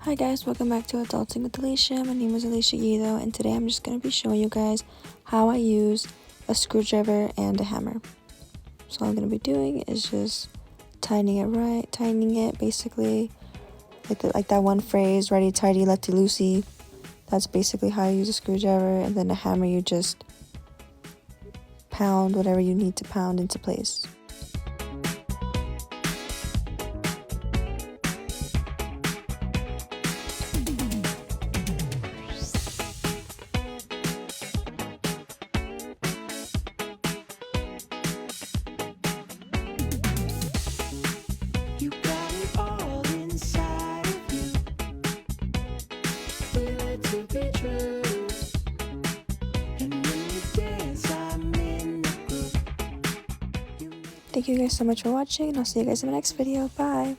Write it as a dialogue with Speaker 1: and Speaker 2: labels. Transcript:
Speaker 1: Hi guys, welcome back to Adulting with Aleesha. My name is Aleesha Guido, and today I'm just going to be showing you guys how I use a screwdriver and a hammer. So all I'm going to be doing is just tightening it basically, like that one phrase, righty tighty, lefty loosey. That's basically how you use a screwdriver, and then a hammer you just pound whatever you need to pound into place. Thank you guys so much for watching, and I'll see you guys in my next video. Bye!